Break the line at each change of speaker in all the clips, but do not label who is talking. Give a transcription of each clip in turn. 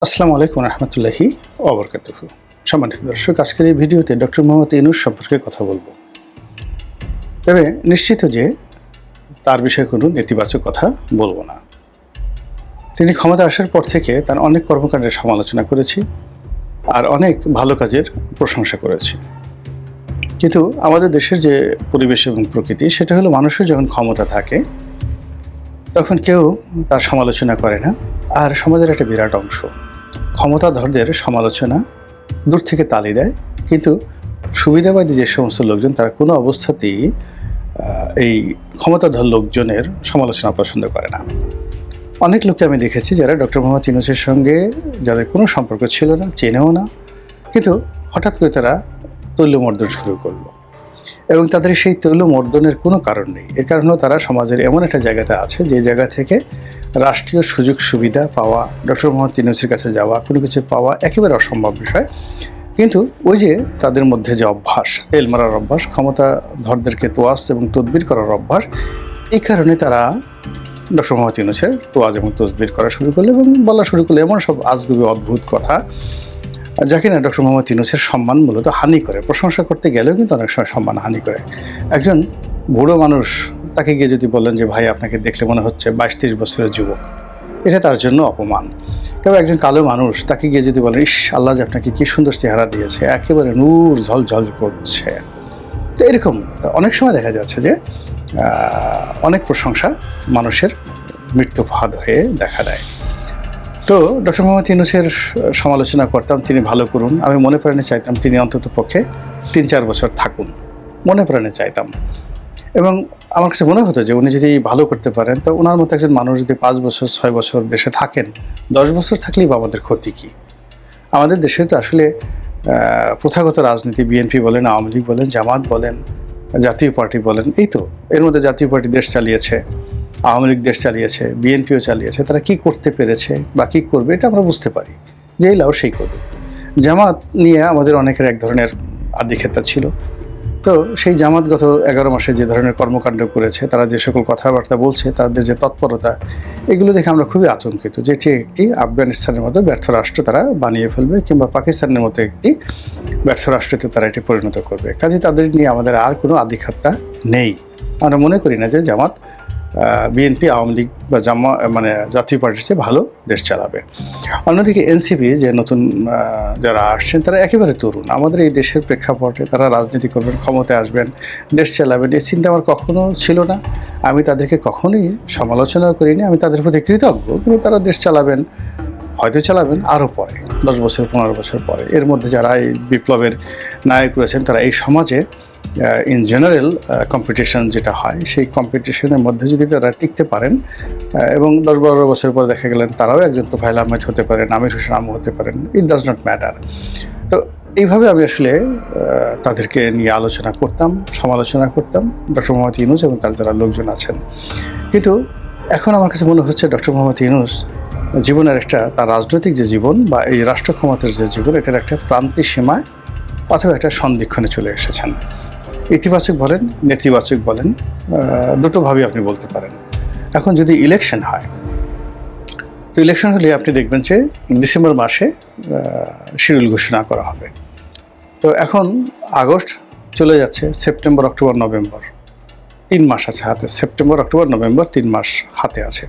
আসসালামু আলাইকুম রহমতুল্লাহি ওবরকাতুহু। সম্মানিত দর্শক, আজকের এই ভিডিওতে ডক্টর মোহাম্মদ ইউনূস সম্পর্কে কথা বলবো। তবে নিশ্চিত যে তার বিষয়ে কোনো নেতিবাচক কথা বলবো না। তিনি ক্ষমতা আসার পর থেকে তার অনেক কর্মকাণ্ডের সমালোচনা করেছি আর অনেক ভালো কাজের প্রশংসা করেছি। কিন্তু আমাদের দেশের যে পরিবেশ এবং প্রকৃতি, সেটা হলো মানুষের যখন ক্ষমতা থাকে তখন কেউ তার সমালোচনা করে না। আর সমাজের একটা বিরাট অংশ ক্ষমতাধরদের সমালোচনা দূর থেকে তালি দেয়, কিন্তু সুবিধাবাদী যে সমস্ত লোকজন তারা কোনো অবস্থাতেই এই ক্ষমতাধর লোকজনের সমালোচনা পছন্দ করে না। অনেক লোককে আমি দেখেছি যারা ডক্টর মোহাম্মদ ইউনূসের সঙ্গে যাদের কোনো সম্পর্ক ছিল না, চেনেও না, কিন্তু হঠাৎ করে তারা তৈলমর্দন শুরু করলো এবং তাদের সেই তৈলমর্দনের কোনো কারণ নেই। এর কারণ হলো তারা সমাজের এমন একটা জায়গাতে আছে যে জায়গা থেকে রাষ্ট্রীয় সুযোগ সুবিধা পাওয়া, ডক্টর মোহাম্মদ ইউনূসের কাছে যাওয়া, কোনো কিছু পাওয়া একেবারে অসম্ভব বিষয়। কিন্তু ওই যে তাদের মধ্যে যে অভ্যাস, তেল মারার অভ্যাস, ক্ষমতাধরদেরকে তোয়াজ এবং তদবির করার অভ্যাস, এই কারণে তারা ডক্টর মোহাম্মদ ইউনূসের তোয়াজ এবং তদবির করা শুরু করলো এবং বলা শুরু করলো এমন সব আজগুবি অদ্ভুত কথা যা কিনা ডক্টর মোহাম্মদ ইউনূসের সম্মান মূলত হানি করে। প্রশংসা করতে গেলেও কিন্তু অনেক সময় সম্মান হানি করে। একজন বুড়ো মানুষ, তাকে গিয়ে যদি বলেন যে ভাই আপনাকে দেখলে মনে হচ্ছে 22-23 বছরের যুবক, এটা তার জন্য অপমান। কেউ একজন কালো মানুষ, তাকে গিয়ে যদি বলেন ইস আল্লাহ যে আপনাকে কি সুন্দর চেহারা দিয়েছে, একেবারে নূর ঝলঝল করছে, তো এরকম অনেক সময় দেখা যাচ্ছে যে অনেক প্রশংসা মানুষের মৃত্যু ফাঁদ হয়ে দেখা দেয়। তো ডক্টর মোহাম্মদ ইউনূসের সমালোচনা করতাম, তিনি ভালো করুন। আমি মনে প্রাণে চাইতাম তিনি অন্তত পক্ষে 3-4 বছর থাকুন, মনে প্রাণে চাইতাম। এবং আমার কাছে মনে হতো যে উনি যদি ভালো করতে পারেন, তো ওনার মতো একজন মানুষ যদি 5 বছর 6 বছর দেশে থাকেন, 10 বছর থাকলেই বা আমাদের ক্ষতি কী? আমাদের দেশে তো আসলে প্রথাগত রাজনীতি, বিএনপি বলেন, আওয়ামী লীগ বলেন, জামাত বলেন, জাতীয় পার্টি বলেন, এই তো এর মধ্যে জাতীয় পার্টি দেশ চালিয়েছে, আওয়ামী লীগ দেশ চালিয়েছে, বিএনপিও চালিয়েছে। তারা কি করতে পেরেছে বা কী করবে এটা আমরা বুঝতে পারি, যেই লাও সেই করবে। জামাত নিয়ে আমাদের অনেকের এক ধরনের আধিক্ষেতা ছিল। তো সেই জামাত গত 11 মাসে যে ধরনের কর্মকাণ্ড করেছে, তারা যে সকল কথাবার্তা বলছে, তাদের যে তৎপরতা, এগুলো দেখে আমরা খুবই আতঙ্কিত যে এটি একটি আফগানিস্তানের মতো ব্যর্থ রাষ্ট্র তারা বানিয়ে ফেলবে, কিংবা পাকিস্তানের মতো একটি ব্যর্থ রাষ্ট্রতে তারা এটি পরিণত করবে। কাজে তাদের নিয়ে আমাদের আর কোনো আধিক্ষেতা নেই। আমরা মনে করি না যে জামাত বিএনপি, আওয়ামী লীগ বা জাতীয় পার্টির চেয়ে ভালো দেশ চালাবে। অন্যদিকে এনসিপি যে নতুন যারা আসছেন, তারা একেবারে তরুণ। আমাদের এই দেশের প্রেক্ষাপটে তারা রাজনীতি করবেন, ক্ষমতায় আসবেন, দেশ চালাবেন, এই চিন্তা আমার কখনো ছিল না। আমি তাদেরকে কখনোই সমালোচনাও করিনি, আমি তাদের প্রতি কৃতজ্ঞ। কিন্তু তারা দেশ চালাবেন, হয়তো চালাবেন আরও পরে, 10 বছর 15 বছর পরে। এর মধ্যে যারা এই বিপ্লবের নায়ক রয়েছেন, তারা এই সমাজে ইন জেনারেল কম্পিটিশন যেটা হয়, সেই কম্পিটিশনের মধ্যে যদি তারা টিকতে পারেন এবং 10-12 বছর পর দেখা গেলেন তারাও একজন তোফায়েল আহমেদ হতে পারেন, আমির হোসেন আমু হতে পারেন, ইট ডাজ নট ম্যাটার। তো এইভাবে আমি আসলে তাদেরকে নিয়ে আলোচনা করতাম, সমালোচনা করতাম, ডক্টর মোহাম্মদ ইউনূস এবং তার যারা লোকজন আছেন। কিন্তু এখন আমার কাছে মনে হচ্ছে ডক্টর মোহাম্মদ ইউনূস জীবনের একটা, তার রাজনৈতিক যে জীবন বা এই রাষ্ট্র ক্ষমতার যে জীবন, এটার একটা প্রান্তিক সীমায় অথবা একটা সন্ধিক্ষণে চলে এসেছেন। ইতিবাচক বলেন, নেতিবাচক বলেন, দুটোভাবেই আপনি বলতে পারেন। এখন যদি ইলেকশন হয়, তো ইলেকশন হলে আপনি দেখবেন যে ডিসেম্বর মাসে শিডিউল ঘোষণা করা হবে। তো এখন আগস্ট চলে যাচ্ছে, সেপ্টেম্বর, অক্টোবর, নভেম্বর, 3 মাস আছে হাতে। সেপ্টেম্বর, অক্টোবর, নভেম্বর 3 মাস হাতে আছে।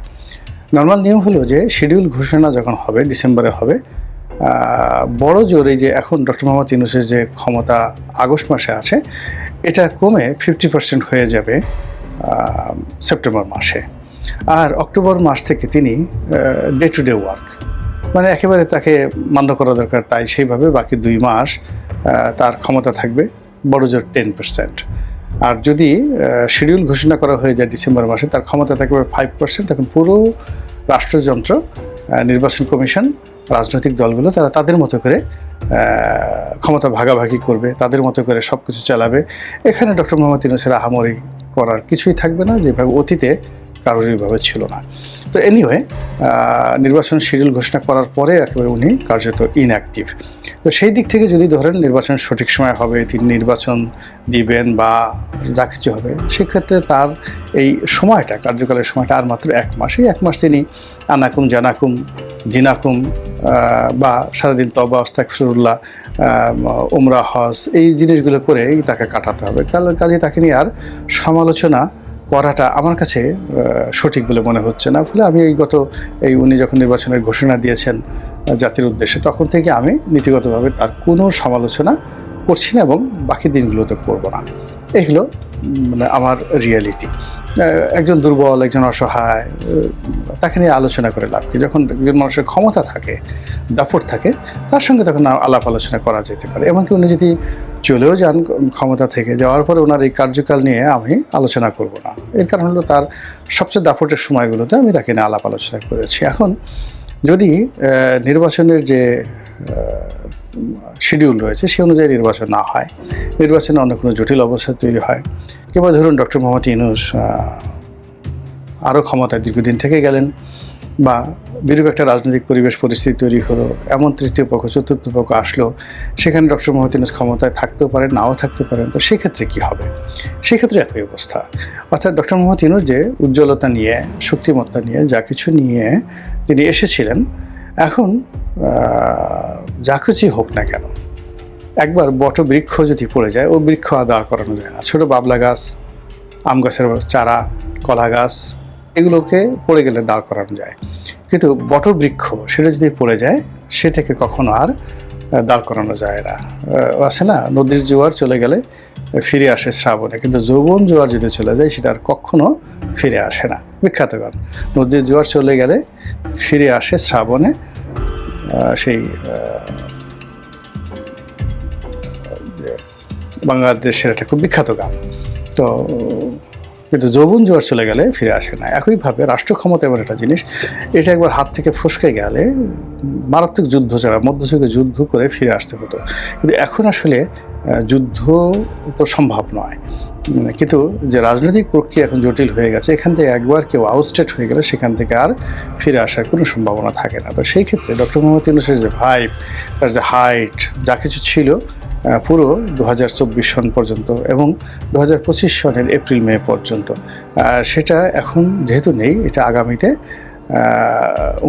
নর্মাল নিয়ম হলো যে শিডিউল ঘোষণা যখন হবে, ডিসেম্বরে হবে, বড় জোরে যে এখন ডক্টর মোহাম্মদ ইউনূসের যে ক্ষমতা আগস্ট মাসে আছে, এটা কমে 50% হয়ে যাবে সেপ্টেম্বর মাসে। আর অক্টোবর মাস থেকে তিনি ডে টু ডে ওয়ার্ক, মানে একেবারে তাকে মান্য করা দরকার, তাই সেইভাবে বাকি 2 মাস তার ক্ষমতা থাকবে বড় জোর 10%। আর যদি শিডিউল ঘোষণা করা হয়ে যায় ডিসেম্বর মাসে, তার ক্ষমতা থাকবে 5%। তখন পুরো রাষ্ট্রযন্ত্র, নির্বাচন কমিশন, রাজনৈতিক দলগুলো তারা তাদের মতো করে ক্ষমতা ভাগাভাগি করবে, তাদের মতো করে সব কিছু চালাবে। এখানে ডক্টর মোহাম্মদ ইউনূসের আহামরি করার কিছুই থাকবে না, যেভাবে অতীতে কারোরইভাবে ছিল না। তো এনিওয়ে নির্বাচন শিডিউল ঘোষণা করার পরে একেবারে উনি কার্যত ইনঅ্যাক্টিভ। তো সেই দিক থেকে যদি ধরেন নির্বাচন সঠিক সময় হবে, তিনি নির্বাচন দিবেন বা যা কিছু হবে, সেক্ষেত্রে তার এই সময়টা, কার্যকালের সময়টা আর মাত্র 1 মাস। এই 1 মাস তিনি আনাকুম জানাকুম দিনাকুম বা সারাদিন তওবা আস্তাগফিরুল্লাহ, উমরা হজ, এই জিনিসগুলো করেই তাকে কাটাতে হবে। কাজে তাকে নিয়ে আর সমালোচনা করাটা আমার কাছে সঠিক বলে মনে হচ্ছে না। ফলে আমি উনি যখন নির্বাচনের ঘোষণা দিয়েছেন জাতির উদ্দেশ্যে, তখন থেকে আমি নীতিগতভাবে তার কোনো সমালোচনা করছি না এবং বাকি দিনগুলোতে করব না। এগুলো মানে আমার রিয়েলিটি। একজন দুর্বল, একজন অসহায়, তাকে নিয়ে আলোচনা করে লাভ কি? যখন একজন মানুষের ক্ষমতা থাকে, দাপট থাকে, তার সঙ্গে তখন আলাপ আলোচনা করা যেতে পারে। এমনকি উনি যদি চলেও যান ক্ষমতা থেকে, যাওয়ার পরে ওনার এই কার্যকাল নিয়ে আমি আলোচনা করব না। এর কারণ হলো তার সবচেয়ে দাপটের সময়গুলোতে আমি তাকে নিয়ে আলাপ আলোচনা করেছি। এখন যদি নির্বাচনের যে শিডিউল রয়েছে সে অনুযায়ী নির্বাচন না হয়, নির্বাচনে অন্য কোনো জটিল অবস্থা তৈরি হয়, কিংবা ধরুন ডক্টর মোহাম্মদ ইউনূস আরও ক্ষমতায় দীর্ঘদিন থেকে গেলেন, বা বিরূপ একটা রাজনৈতিক পরিস্থিতি তৈরি হলো, এমন তৃতীয় পক্ষ চতুর্থ পক্ষ আসলো, সেখানে ডক্টর মোহাম্মদ ইউনূস ক্ষমতায় থাকতেও পারেন, নাও থাকতে পারেন। তো সেক্ষেত্রে কী হবে? সেক্ষেত্রে একই অবস্থা। অর্থাৎ ডক্টর মোহাম্মদ ইউনূস যে উজ্জ্বলতা নিয়ে, শক্তিমত্তা নিয়ে, যা কিছু নিয়ে তিনি এসেছিলেন, এখন যা কিছুই হোক না কেন, একবার বটবৃক্ষ যদি পড়ে যায়, ও বৃক্ষ আর দাঁড় করানো যায় না। ছোটো বাবলা গাছ, আম গাছের চারা, কলা গাছ, এগুলোকে পড়ে গেলে দাঁড় করানো যায়, কিন্তু বটবৃক্ষ সেটা যদি পড়ে যায়, সেটাকে কখনো আর দাঁড় করানো যায় না। আছে না, নদীর জোয়ার চলে গেলে ফিরে আসে শ্রাবণে, কিন্তু যৌবন জোয়ার যদি চলে যায় সেটা আর কখনো ফিরে আসে না। বিখ্যাত গান, নদীর জোয়ার চলে গেলে ফিরে আসে শ্রাবণে, সেই বাংলাদেশের একটা খুব বিখ্যাত গান। তো কিন্তু যৌবন জোয়ার চলে গেলে ফিরে আসে না। একইভাবে রাষ্ট্র ক্ষমতা এমন একটা জিনিস, এটা একবার হাত থেকে ফসকে গেলে মারাত্মক যুদ্ধ ছাড়া, মধ্যযুগে যুদ্ধ করে ফিরে আসতে হতো, কিন্তু এখন আসলে যুদ্ধ তো সম্ভব নয়। কিন্তু যে রাজনৈতিক প্রক্রিয়া এখন জটিল হয়ে গেছে, এখান থেকে একবার কেউ আউটস্টেট হয়ে গেলে সেখান থেকে আর ফিরে আসার কোনো সম্ভাবনা থাকে না। তো সেই ক্ষেত্রে ডক্টর মোহাম্মদ ইউনূসের যে ভাইব, তার যে হাইট, যা কিছু ছিল পুরো 2024 সন পর্যন্ত এবং 2025 সনের এপ্রিল মে পর্যন্ত, সেটা এখন যেহেতু নেই, এটা আগামীতে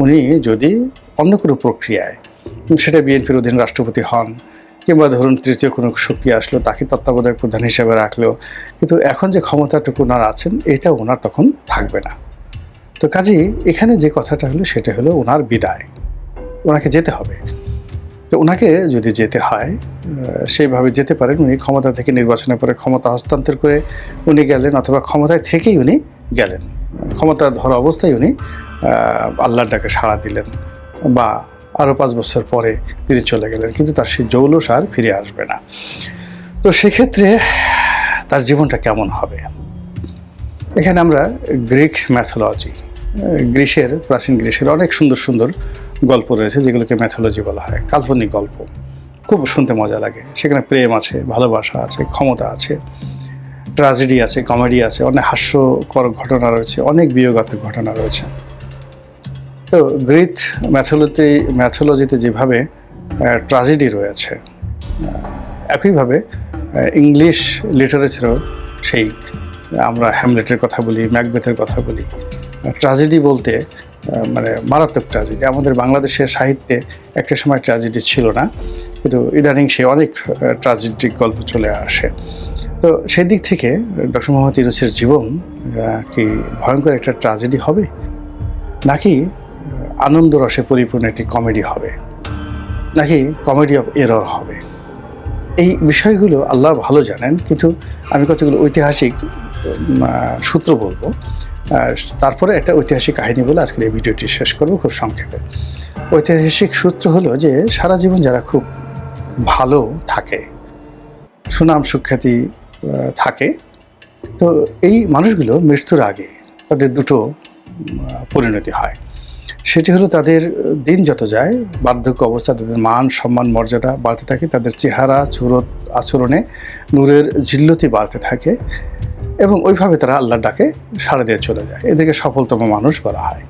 উনি যদি অন্য কোনো প্রক্রিয়ায়, সেটা বিএনপির অধীন রাষ্ট্রপতি হন, কিংবা ধরুন তৃতীয় কোনো শক্তি আসলো, তাকে তত্ত্বাবধায়ক প্রধান হিসেবে রাখলো, কিন্তু এখন যে ক্ষমতাটুকু ওনার আছেন, এটা ওনার তখন থাকবে না। তো কাজেই এখানে যে কথাটা হলো সেটা হলো ওনার বিদায়, ওনাকে যেতে হবে। তো ওনাকে যদি যেতে হয়, সেইভাবে যেতে পারেন। উনি ক্ষমতা থেকে নির্বাচনের পরে ক্ষমতা হস্তান্তর করে উনি গেলেন, অথবা ক্ষমতায় থেকেই উনি গেলেন, ক্ষমতা ধরা অবস্থায় উনি আল্লাহর ডাকে সাড়া দিলেন, বা আরও 5 বছর পরে তিনি চলে গেলেন, কিন্তু তার সেই জৌলস আর ফিরে আসবে না। তো সেক্ষেত্রে তার জীবনটা কেমন হবে? এখানে আমরা গ্রিক ম্যাথোলজি, প্রাচীন গ্রিসের অনেক সুন্দর সুন্দর গল্প রয়েছে, যেগুলোকে ম্যাথোলজি বলা হয়, কাল্পনিক গল্প, খুব শুনতে মজা লাগে। সেখানে প্রেম আছে, ভালোবাসা আছে, ক্ষমতা আছে, ট্র্যাজেডি আছে, কমেডি আছে, অনেক হাস্যকর ঘটনা রয়েছে, অনেক বিয়োগাত্মক ঘটনা রয়েছে। তো গ্রিক ম্যাথোলজিতে যেভাবে ট্র্যাজেডি রয়েছে, একইভাবে ইংলিশ লিটারেচারেও সেই, আমরা হ্যামলেটের কথা বলি, ম্যাকবেথের কথা বলি, ট্র্যাজেডি বলতে মানে মারাত্মক ট্র্যাজেডি। আমাদের বাংলাদেশের সাহিত্যে একটা সময় ট্র্যাজেডি ছিল না, কিন্তু ইদানিং সে অনেক ট্র্যাজেডিক গল্প চলে আসে। তো সেই দিক থেকে ডক্টর মোহাম্মদ ইউনূসের জীবন কি ভয়ঙ্কর একটা ট্র্যাজেডি হবে, নাকি আনন্দ রসে পরিপূর্ণ একটি কমেডি হবে, নাকি কমেডি অফ এরর হবে? এই বিষয়গুলো আল্লাহ ভালো জানেন, কিন্তু আমি কতগুলো ঐতিহাসিক সূত্র বলবো, তারপরে একটা ঐতিহাসিক কাহিনী বলে আজকের এই ভিডিওটি শেষ করব খুব সংক্ষেপে। ঐতিহাসিক সূত্র হলো যে, সারা জীবন যারা খুব ভালো থাকে, সুনাম সুখ্যাতি থাকে, তো এই মানুষগুলো মৃত্যুর আগে তাদের দুটো পরিণতি হয়। সেটি হলো, তাদের দিন যত যায়, বার্ধক্য অবস্থা, তাদের মান সম্মান মর্যাদা বাড়তে থাকে, তাদের চেহারা সুরত আচরণে নূরের ঝিল্লতি বাড়তে থাকে, এবং ওইভাবে তারা আল্লাহর ডাকে সাড়া দিয়ে চলে যায়। এদেরকে সফলতম মানুষ বলা হয়।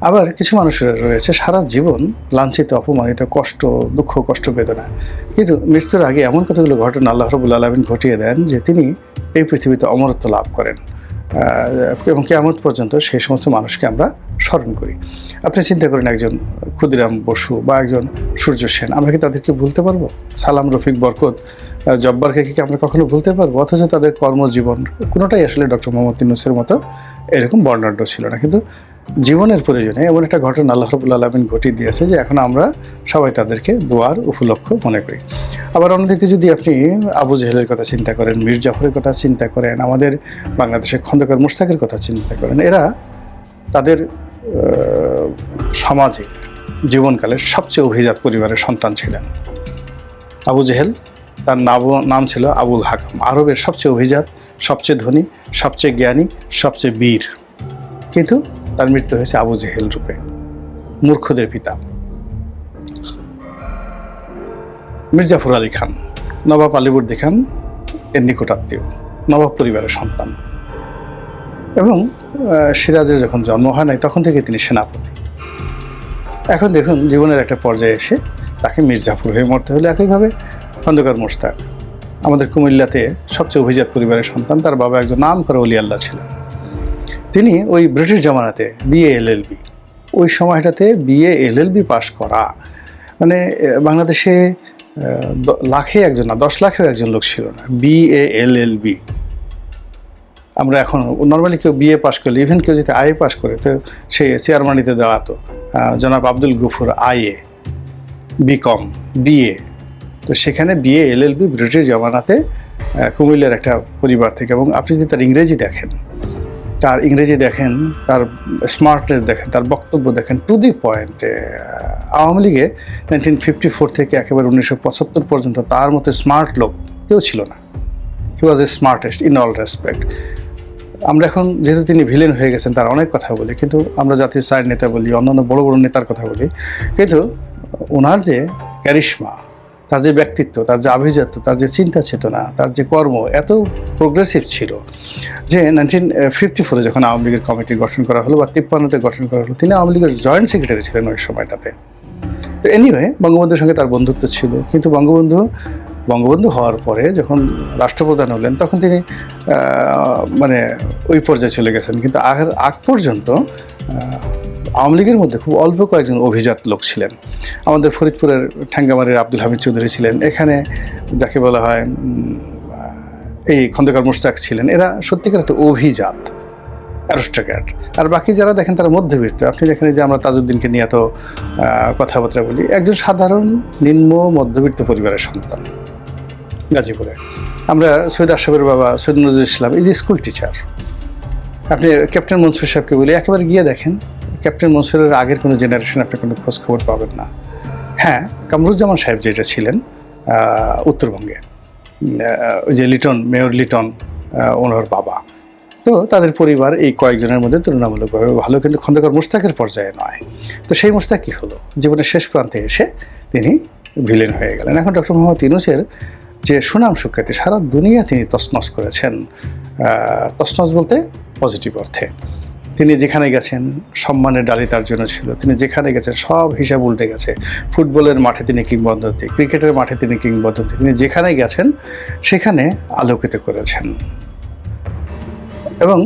আবার কিছু মানুষের রয়েছে সারা জীবন লাঞ্ছিত, অপমানিত, কষ্ট, দুঃখ, কষ্ট, বেদনা, কিন্তু মৃত্যুর আগে এমন কতগুলো ঘটনা আল্লাহ রাব্বুল আলামিন ঘটিয়ে দেন যে তিনি এই পৃথিবীতে অমরত্ব লাভ করেন এবং কিয়ামত পর্যন্ত সেই সমস্ত মানুষকে আমরা স্মরণ করি। আপনি চিন্তা করেন একজন ক্ষুদিরাম বসু বা একজন সূর্য সেন, আমরা কি তাদেরকে ভুলতে পারবো? সালাম, রফিক, বরকত, জব্বারকে কি আমরা কখনো ভুলতে পারবো? অথচ তাদের কর্মজীবন কোনোটাই আসলে ডক্টর মোহাম্মদ ইউনূসের মতো এরকম বর্ণাঢ্য ছিল না, কিন্তু জীবনের প্রয়োজনে এমন একটা ঘটনা আল্লাহ রাব্বুল আলামিন ঘটিয়ে দিয়েছে যে এখন আমরা সবাই তাদেরকে দোয়ার উপলক্ষ মনে করি। আবার অন্যদিকে যদি আপনি আবু জেহেলের কথা চিন্তা করেন, মীর জাফরের কথা চিন্তা করেন, আমাদের বাংলাদেশের খন্দকার মুশতাকের কথা চিন্তা করেন, এরা তাদের সমাজে জীবনকালের সবচেয়ে অভিজাত পরিবারের সন্তান ছিলেন। আবু জেহেল, তার নাম ছিল আবুল হাকাম, আরবের সবচেয়ে অভিজাত, সবচেয়ে ধনী, সবচেয়ে জ্ঞানী, সবচেয়ে বীর, কিন্তু তার মৃত্যু হয়েছে আবু জেহেল রূপে, মূর্খদের পিতা। মির্জাফর আলী খান, নবাব আলীবর্দী খান এর নিকটাত্মীয়, নবাব পরিবারের সন্তান, এবং সিরাজের যখন জন্ম হয় নাই তখন থেকে তিনি সেনাপতি। এখন দেখুন জীবনের একটা পর্যায়ে এসে তাকে মির্জাফর হয়ে মরতে হলে। একইভাবে খন্দকার মোশতাক, আমাদের কুমিল্লাতে সবচেয়ে অভিজাত পরিবারের সন্তান, তার বাবা একজন নাম করা ওলি আল্লাহ ছিলেন। তিনি ওই ব্রিটিশ জমানাতে বিএ এলএলবি, ওই সময়টাতে বিএ এলএলবি পাশ করা মানে বাংলাদেশে লাখে একজন না 10 লাখেও একজন লোক ছিল না বিএ এলএলবি। আমরা এখন নর্মালি কেউ বিএ পাশ করলে, ইভেন কেউ যদি আইএ পাশ করে তো সে চেয়ারম্যানিতে দাঁড়াতো। জনাব Abdul Gafur IA, BCom, BA, তো সেখানে বিএ এলএলবি ব্রিটিশ জমানাতে কুমিল্লার একটা পরিবার থেকে। এবং আপনি যদি তার ইংরেজি দেখেন, তার স্মার্টনেস দেখেন, তার বক্তব্য দেখেন, টু দি পয়েন্ট। আওয়ামী লীগে 1954 থেকে একেবারে 1975 পর্যন্ত তার মতো স্মার্ট লোক কেউ ছিল না। হি ওয়াজ এ স্মার্টেস্ট ইন অল রেসপেক্ট। আমরা এখন যেহেতু তিনি ভিলেন হয়ে গেছেন তার অনেক কথা বলি, কিন্তু আমরা জাতীয় সাইড নেতা বলি, অন্যান্য বড় বড় নেতার কথা বলি, কিন্তু ওনার যে ক্যারিশমা, তার যে ব্যক্তিত্ব, তার যে আভিজাত্য, তার যে চিন্তা চেতনা, তার যে কর্ম এত প্রোগ্রেসিভ ছিল যে 1954 যখন আওয়ামী লীগের কমিটি গঠন করা হলো বা 53-তে গঠন করা হলো, তিনি আওয়ামী লীগের জয়েন্ট সেক্রেটারি ছিলেন ওই সময়টাতে। তো এনিওয়ে বঙ্গবন্ধুর সঙ্গে তার বন্ধুত্ব ছিল, কিন্তু বঙ্গবন্ধু হওয়ার পরে যখন রাষ্ট্রপ্রধান হলেন তখন তিনি মানে ওই পর্যায়ে চলে গেছেন। কিন্তু আগ পর্যন্ত আওয়ামী লীগের মধ্যে খুব অল্প কয়েকজন অভিজাত লোক ছিলেন। আমাদের ফরিদপুরের ঠ্যাঙ্গামারির আব্দুল হামিদ চৌধুরী ছিলেন, এখানে যাকে বলা হয় এই খন্দকার মোশতাক ছিলেন। এরা সত্যিকার একটা অভিজাত, অ্যারিস্টোক্র্যাট। আর বাকি যারা দেখেন তারা মধ্যবিত্ত। আপনি দেখেন যে আমরা তাজউদ্দিনকে নিয়ে এত কথাবার্তা বলি, একজন সাধারণ নিম্ন মধ্যবিত্ত পরিবারের সন্তান গাজীপুরে। আমরা সৈয়দ আশরাফের বাবা সৈয়দ নজরুল ইসলাম, এই যে স্কুল টিচার। আপনি ক্যাপ্টেন মনসুর সাহেবকে বলি, একেবারে গিয়ে দেখেন ক্যাপ্টেন মনসুরের আগের কোনো জেনারেশন আপনি কোনো খোঁজ খবর পাবেন না। হ্যাঁ, কামরুজ্জামান সাহেব যেটা ছিলেন উত্তরবঙ্গে, ওই যে লিটন, মেয়র লিটন ওনার বাবা, তো তাদের পরিবার এই কয়েকজনের মধ্যে তুলনামূলকভাবে ভালো, কিন্তু খন্দকার মোশতাকের পর্যায়ে নয়। তো সেই মোশতাক কী হলো, জীবনের শেষ প্রান্তে এসে তিনি ভিলেন হয়ে গেলেন। এখন ডক্টর মোহাম্মদ ইউনূসের যে সুনাম সুখ্যাতি সারা দুনিয়া তিনি তছনছ করেছেন, তছনছ বলতে পজিটিভ অর্থে। তিনি যেখানে গেছেন সম্মানের ডালি তার জন্য ছিল, তিনি যেখানে গেছেন সব হিসাব উল্টে গেছে। ফুটবলের মাঠে তিনি কিংবদন্তি, ক্রিকেটের মাঠে তিনি কিংবদন্তি, তিনি যেখানে গেছেন সেখানে আলোকিত করেছেন এবং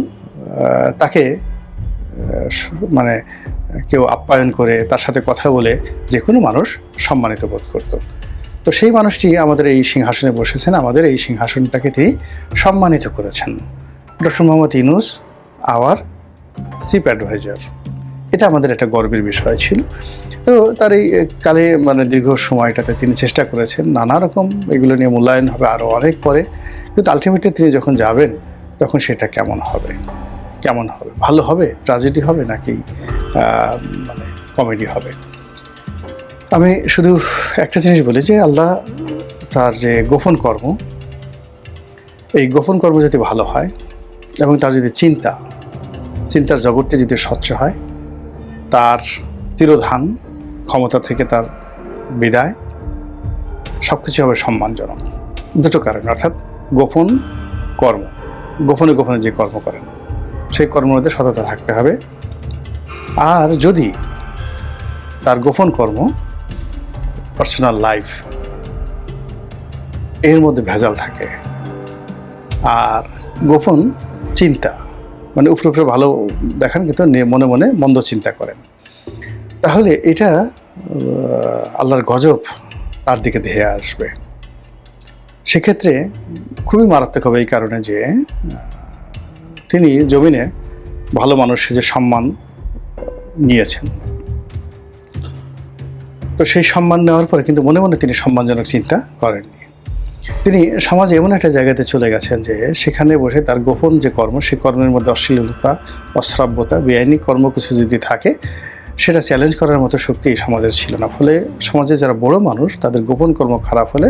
তাকে মানে কেউ আপ্যায়ন করে তার সাথে কথা বলে যে কোনো মানুষ সম্মানিত বোধ করত। তো সেই মানুষটি আমাদের এই সিংহাসনে বসেছেন, আমাদের এই সিংহাসনটাকে তিনি সম্মানিত করেছেন। Doctor Mohammad Yunus our chief adviser, এটা আমাদের একটা গর্বের বিষয় ছিল। তো তার এই কালে মানে দীর্ঘ সময়টাতে তিনি চেষ্টা করেছেন নানা রকম, এগুলো নিয়ে মূল্যায়ন হবে আরও অনেক পরে, কিন্তু আলটিমেটলি তিনি যখন যাবেন তখন সেটা কেমন হবে, ভালো হবে, ট্র্যাজেডি হবে নাকি মানে কমেডি হবে। আমি শুধু একটা জিনিস বলি যে আল্লাহ তার যে গোপন কর্ম, এই গোপন কর্ম যদি ভালো হয় এবং তার যদি চিন্তার জগৎটি যদি স্বচ্ছ হয়, তার তিরোধান, ক্ষমতা থেকে তার বিদায়, সব কিছু হবে সম্মানজনক। দুটো কারণ, অর্থাৎ গোপন কর্ম, গোপনে যে কর্ম করেন সেই কর্মের মধ্যে সততা থাকতে হবে, আর যদি তার গোপন কর্ম, পার্সোনাল লাইফ, এর মধ্যে ভেজাল থাকে, আর গোপন চিন্তা, মানে উপরে উপরে ভালো দেখান কিন্তু মনে মনে মন্দ চিন্তা করেন, তাহলে এটা আল্লাহর গজব তার দিকে ধেয়ে আসবে। সেক্ষেত্রে খুবই মারাত্মক হবে এই কারণে যে তিনি জমিনে ভালো মানুষের যে সম্মান নিয়েছেন, তো সেই সম্মান নেওয়ার পরে কিন্তু মনে মনে তিনি সম্মানজনক চিন্তা করেননি। তিনি সমাজে এমন একটা জায়গাতে চলে গেছেন যে সেখানে বসে তার গোপন যে কর্ম, সেই কর্মের মধ্যে অশ্লীলতা, অশ্রাব্যতা, বেআইনি কর্ম কিছু যদি থাকে, সেটা চ্যালেঞ্জ করার মতো শক্তি এই সমাজের ছিল না। ফলে সমাজে যারা বড় মানুষ, তাদের গোপন কর্ম খারাপ হলে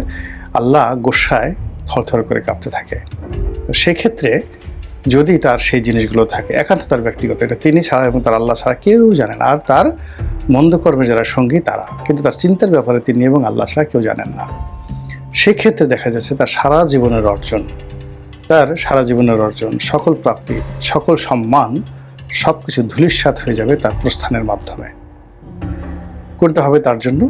আল্লাহ গোসায় থরথর করে কাঁপতে থাকে। তো সেক্ষেত্রে যদি তার সেই জিনিসগুলো থাকে, একান্ত তার ব্যক্তিগত, এটা তিনি ছাড়া এবং তার আল্লাহ ছাড়া কেউ জানেন, আর তার মন্দ কর্মে যারা সঙ্গী তারা, কিন্তু তার চিন্তার ব্যাপারে তিনি এবং আল্লাহ ছাড়া কেউ জানেন না। সেক্ষেত্রে দেখা যাচ্ছে তার সারা জীবনের অর্জন, সকল প্রাপ্তি, সকল সম্মান, সব কিছু ধূলিসাৎ হয়ে যাবে তার প্রস্থানের মাধ্যমে। কোনটা হবে তার জন্য?